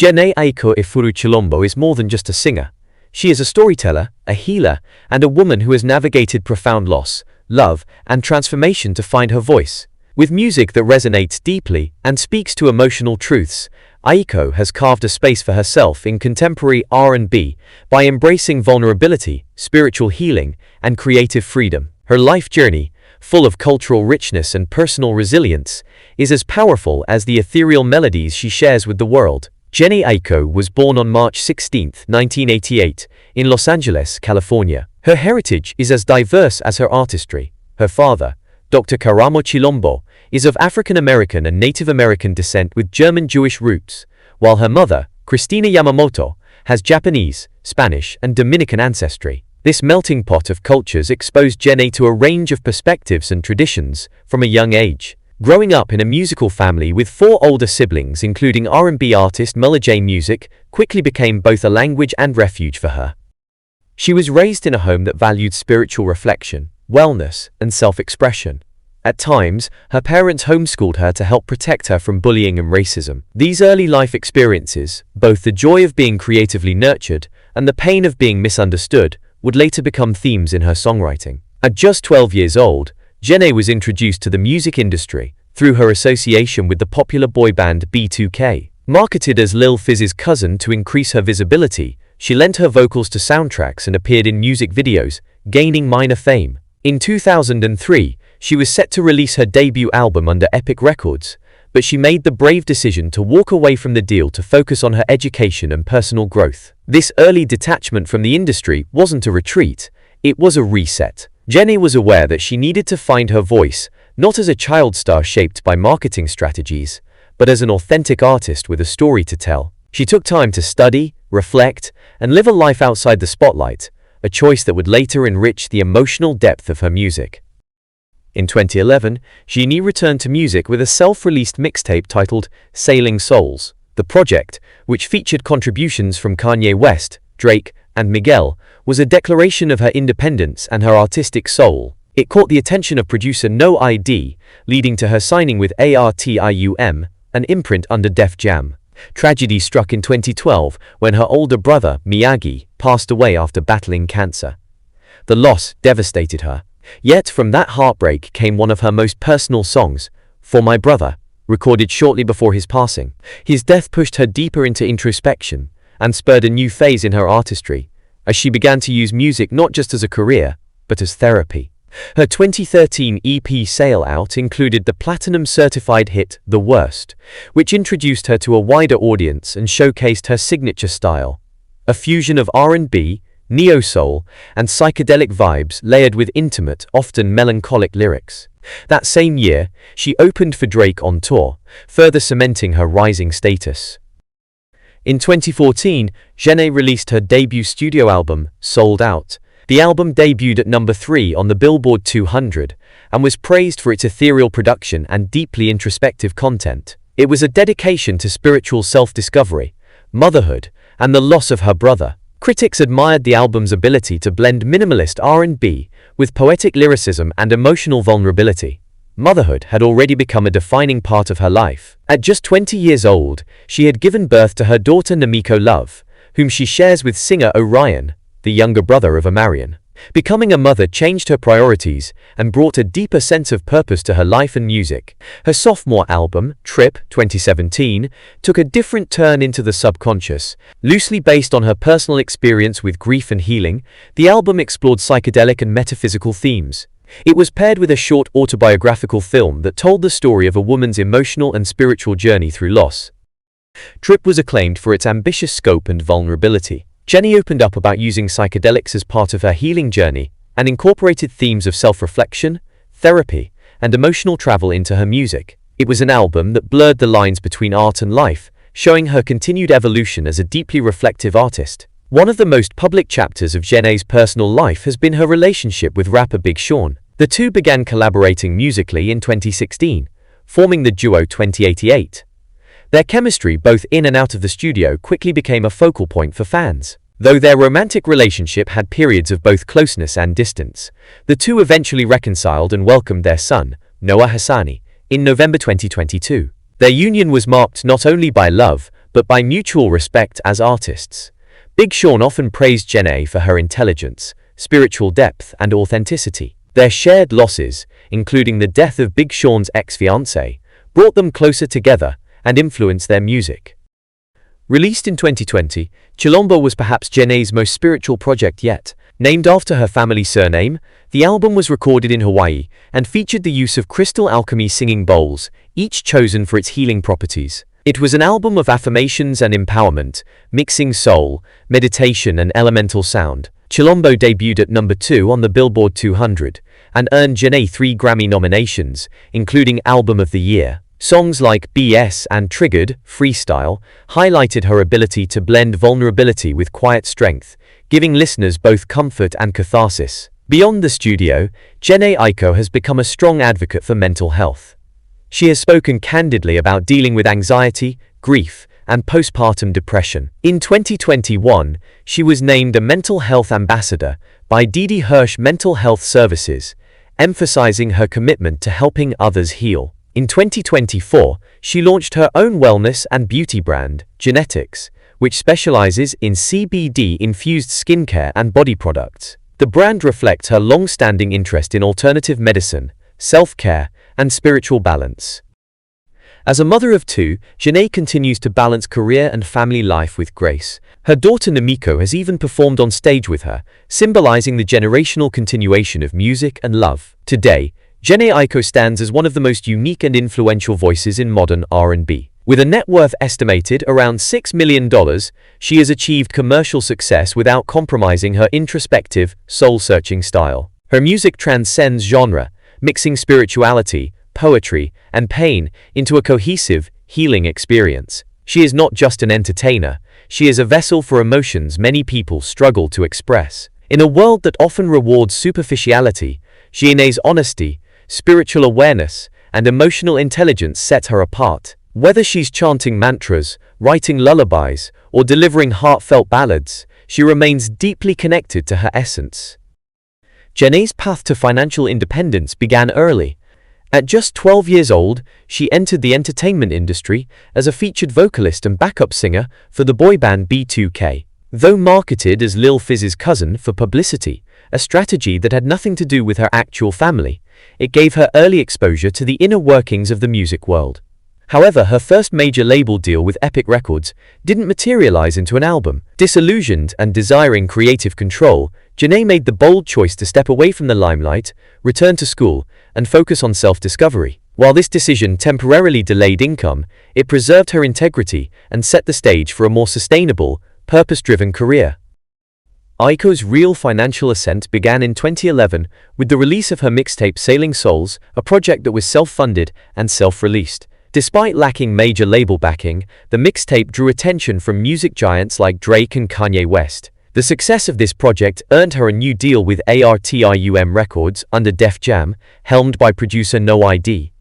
Jhene Aiko Ifuru Chilombo is more than just a singer. She is a storyteller, a healer, and a woman who has navigated profound loss, love, and transformation to find her voice. With music that resonates deeply and speaks to emotional truths, Aiko has carved a space for herself in contemporary R&B by embracing vulnerability, spiritual healing, and creative freedom. Her life journey, full of cultural richness and personal resilience, is as powerful as the ethereal melodies she shares with the world. Jhene Aiko was born on March 16, 1988, in Los Angeles, California. Her heritage is as diverse as her artistry. Her father, Dr. Karamo Chilombo, is of African American and Native American descent with German Jewish roots, while her mother, Christina Yamamoto, has Japanese, Spanish, and Dominican ancestry. This melting pot of cultures exposed Jhene to a range of perspectives and traditions from a young age. Growing up in a musical family with 4 older siblings including R&B artist Mulla J, music quickly became both a language and refuge for her. She was raised in a home that valued spiritual reflection, wellness, and self-expression. At times, her parents homeschooled her to help protect her from bullying and racism. These early life experiences, both the joy of being creatively nurtured and the pain of being misunderstood, would later become themes in her songwriting. At just 12 years old, Jhene was introduced to the music industry through her association with the popular boy band B2K. Marketed as Lil Fizz's cousin to increase her visibility, she lent her vocals to soundtracks and appeared in music videos, gaining minor fame. In 2003, she was set to release her debut album under Epic Records, but she made the brave decision to walk away from the deal to focus on her education and personal growth. This early detachment from the industry wasn't a retreat, it was a reset. Jhene was aware that she needed to find her voice, not as a child star shaped by marketing strategies, but as an authentic artist with a story to tell. She took time to study, reflect, and live a life outside the spotlight, a choice that would later enrich the emotional depth of her music. In 2011, Jhene returned to music with a self-released mixtape titled Sailing Souls. The project, which featured contributions from Kanye West, Drake, and Miguel, was a declaration of her independence and her artistic soul. It caught the attention of producer No ID, leading to her signing with ARTIUM, an imprint under Def Jam. Tragedy struck in 2012 when her older brother, Miyagi, passed away after battling cancer. The loss devastated her. Yet from that heartbreak came one of her most personal songs, For My Brother, recorded shortly before his passing. His death pushed her deeper into introspection and spurred a new phase in her artistry, as she began to use music not just as a career, but as therapy. Her 2013 EP Sail Out included the platinum-certified hit The Worst, which introduced her to a wider audience and showcased her signature style, a fusion of R&B, neo-soul, and psychedelic vibes layered with intimate, often melancholic lyrics. That same year, she opened for Drake on tour, further cementing her rising status. In 2014, Jhene released her debut studio album, Sold Out. The album debuted at number 3 on the Billboard 200 and was praised for its ethereal production and deeply introspective content. It was a dedication to spiritual self-discovery, motherhood, and the loss of her brother. Critics admired the album's ability to blend minimalist R&B with poetic lyricism and emotional vulnerability. Motherhood had already become a defining part of her life. At just 20 years old, she had given birth to her daughter Namiko Love, whom she shares with singer Orion, the younger brother of Amarian. Becoming a mother changed her priorities and brought a deeper sense of purpose to her life and music. Her sophomore album, Trip, 2017, took a different turn into the subconscious. Loosely based on her personal experience with grief and healing, the album explored psychedelic and metaphysical themes. It was paired with a short autobiographical film that told the story of a woman's emotional and spiritual journey through loss. Trip was acclaimed for its ambitious scope and vulnerability. Jhene opened up about using psychedelics as part of her healing journey and incorporated themes of self-reflection, therapy, and emotional travel into her music. It was an album that blurred the lines between art and life, showing her continued evolution as a deeply reflective artist. One of the most public chapters of Jhene's personal life has been her relationship with rapper Big Sean. The two began collaborating musically in 2016, forming the duo 2088. Their chemistry both in and out of the studio quickly became a focal point for fans. Though their romantic relationship had periods of both closeness and distance, the two eventually reconciled and welcomed their son, Noah Hassani, in November 2022. Their union was marked not only by love, but by mutual respect as artists. Big Sean often praised Jhene for her intelligence, spiritual depth, and authenticity. Their shared losses, including the death of Big Sean's ex-fiancée, brought them closer together and influenced their music. Released in 2020, Chilombo was perhaps Jhene's most spiritual project yet. Named after her family surname, the album was recorded in Hawaii and featured the use of crystal alchemy singing bowls, each chosen for its healing properties. It was an album of affirmations and empowerment, mixing soul, meditation, and elemental sound. Chilombo debuted at number 2 on the Billboard 200 and earned Jhene 3 Grammy nominations, including Album of the Year. Songs like BS and Triggered, Freestyle, highlighted her ability to blend vulnerability with quiet strength, giving listeners both comfort and catharsis. Beyond the studio, Jhene Aiko has become a strong advocate for mental health. She has spoken candidly about dealing with anxiety, grief, and postpartum depression. In 2021, she was named a Mental Health Ambassador by Didi Hirsch Mental Health Services, emphasizing her commitment to helping others heal. In 2024, she launched her own wellness and beauty brand, Genetics, which specializes in CBD-infused skincare and body products. The brand reflects her long-standing interest in alternative medicine, self-care, and spiritual balance. As a mother of 2, Jhene continues to balance career and family life with grace. Her daughter Namiko has even performed on stage with her, symbolizing the generational continuation of music and love. Today, Jhene Aiko stands as one of the most unique and influential voices in modern R&B. With a net worth estimated around $6 million, she has achieved commercial success without compromising her introspective, soul-searching style. Her music transcends genre, mixing spirituality, poetry, and pain into a cohesive, healing experience. She is not just an entertainer, she is a vessel for emotions many people struggle to express. In a world that often rewards superficiality, Jhene's honesty, spiritual awareness, and emotional intelligence set her apart. Whether she's chanting mantras, writing lullabies, or delivering heartfelt ballads, she remains deeply connected to her essence. Jhene's path to financial independence began early. At just 12 years old, she entered the entertainment industry as a featured vocalist and backup singer for the boy band B2K. Though marketed as Lil Fizz's cousin for publicity, a strategy that had nothing to do with her actual family, it gave her early exposure to the inner workings of the music world. However, her first major label deal with Epic Records didn't materialize into an album. Disillusioned and desiring creative control, Jhene made the bold choice to step away from the limelight, return to school, and focus on self-discovery. While this decision temporarily delayed income, it preserved her integrity and set the stage for a more sustainable, purpose-driven career. Aiko's real financial ascent began in 2011 with the release of her mixtape Sailing Souls, a project that was self-funded and self-released. Despite lacking major label backing, the mixtape drew attention from music giants like Drake and Kanye West. The success of this project earned her a new deal with ARTIUM Records under Def Jam, helmed by producer No ID.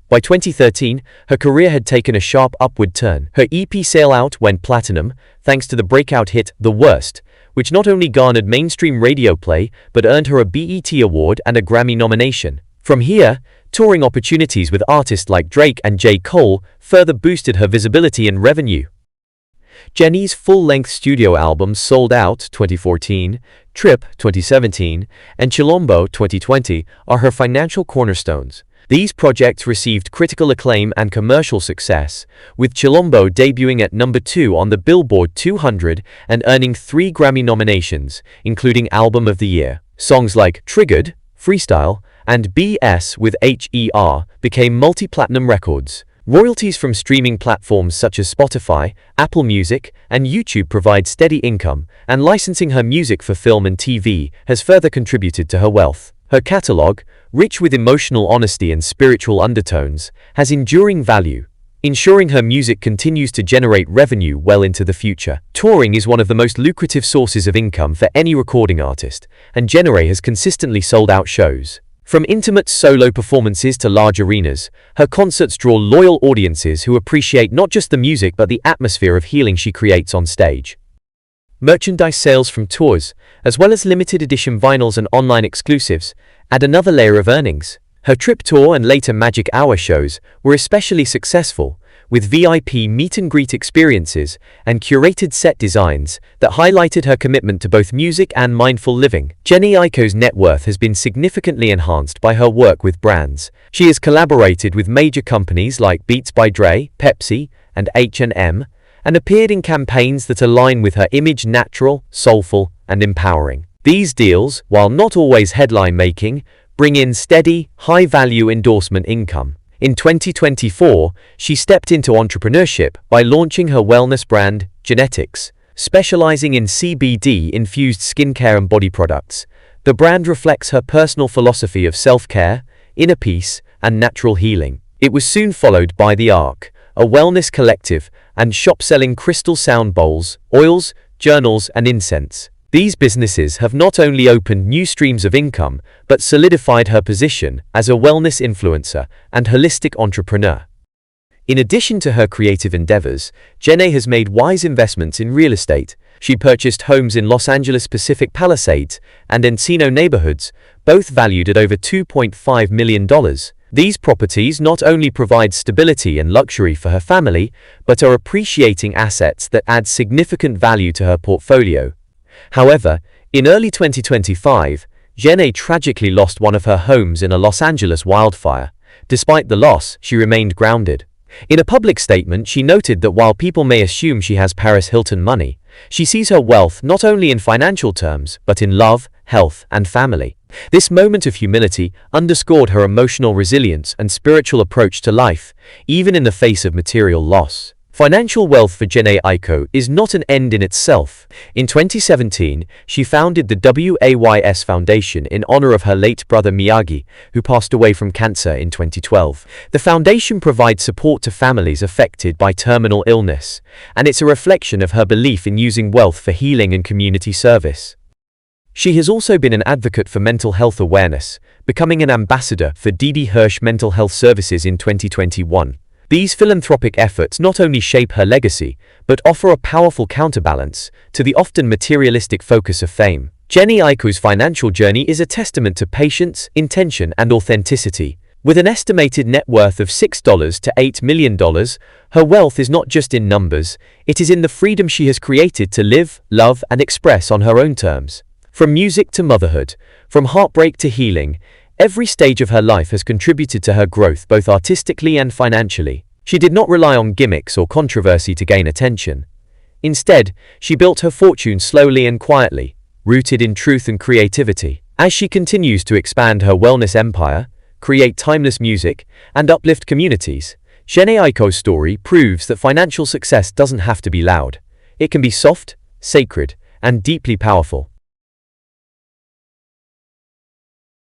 By 2013, her career had taken a sharp upward turn. Her EP Sail Out went platinum, thanks to the breakout hit The Worst, which not only garnered mainstream radio play but earned her a BET Award and a Grammy nomination. From here, touring opportunities with artists like Drake and J. Cole further boosted her visibility and revenue. Jhene's full-length studio albums Sold Out 2014, Trip 2017, and Chilombo 2020 are her financial cornerstones. These projects received critical acclaim and commercial success, with Chilombo debuting at number 2 on the Billboard 200 and earning 3 Grammy nominations, including Album of the Year. Songs like Triggered, Freestyle, and BS with HER became multi-platinum records. Royalties from streaming platforms such as Spotify, Apple Music, and YouTube provide steady income, and licensing her music for film and TV has further contributed to her wealth. Her catalog, rich with emotional honesty and spiritual undertones, has enduring value, ensuring her music continues to generate revenue well into the future. Touring is one of the most lucrative sources of income for any recording artist, and Jhene has consistently sold out shows. From intimate solo performances to large arenas, her concerts draw loyal audiences who appreciate not just the music but the atmosphere of healing she creates on stage. Merchandise sales from tours, as well as limited edition vinyls and online exclusives, add another layer of earnings. Her Trip Tour and later Magic Hour shows were especially successful, with VIP meet-and-greet experiences and curated set designs that highlighted her commitment to both music and mindful living. Jhene Aiko's net worth has been significantly enhanced by her work with brands. She has collaborated with major companies like Beats by Dre, Pepsi, and H&M, and appeared in campaigns that align with her image: natural, soulful, and empowering. These deals, while not always headline-making, bring in steady, high-value endorsement income. In 2024, she stepped into entrepreneurship by launching her wellness brand, Jhenetics, specializing in CBD-infused skincare and body products. The brand reflects her personal philosophy of self-care, inner peace, and natural healing. It was soon followed by The Arc, a wellness collective, and shop selling crystal sound bowls, oils, journals, and incense. These businesses have not only opened new streams of income, but solidified her position as a wellness influencer and holistic entrepreneur. In addition to her creative endeavors, Jhene has made wise investments in real estate. She purchased homes in Los Angeles Pacific Palisades and Encino neighborhoods, both valued at over $2.5 million. These properties not only provide stability and luxury for her family, but are appreciating assets that add significant value to her portfolio. However, in early 2025, Jhene tragically lost one of her homes in a Los Angeles wildfire. Despite the loss, she remained grounded. In a public statement, she noted that while people may assume she has Paris Hilton money, she sees her wealth not only in financial terms, but in love, health, and family. This moment of humility underscored her emotional resilience and spiritual approach to life, even in the face of material loss. Financial wealth for Jhene Aiko is not an end in itself. In 2017, she founded the WAYS Foundation in honor of her late brother Miyagi, who passed away from cancer in 2012. The foundation provides support to families affected by terminal illness, and it's a reflection of her belief in using wealth for healing and community service. She has also been an advocate for mental health awareness, becoming an ambassador for D.D. Hirsch Mental Health Services in 2021. These philanthropic efforts not only shape her legacy, but offer a powerful counterbalance to the often materialistic focus of fame. Jhene Aiko's financial journey is a testament to patience, intention, and authenticity. With an estimated net worth of $6 to $8 million, her wealth is not just in numbers, it is in the freedom she has created to live, love, and express on her own terms. From music to motherhood, from heartbreak to healing, every stage of her life has contributed to her growth both artistically and financially. She did not rely on gimmicks or controversy to gain attention. Instead, she built her fortune slowly and quietly, rooted in truth and creativity. As she continues to expand her wellness empire, create timeless music, and uplift communities, Jhene Aiko's story proves that financial success doesn't have to be loud. It can be soft, sacred, and deeply powerful.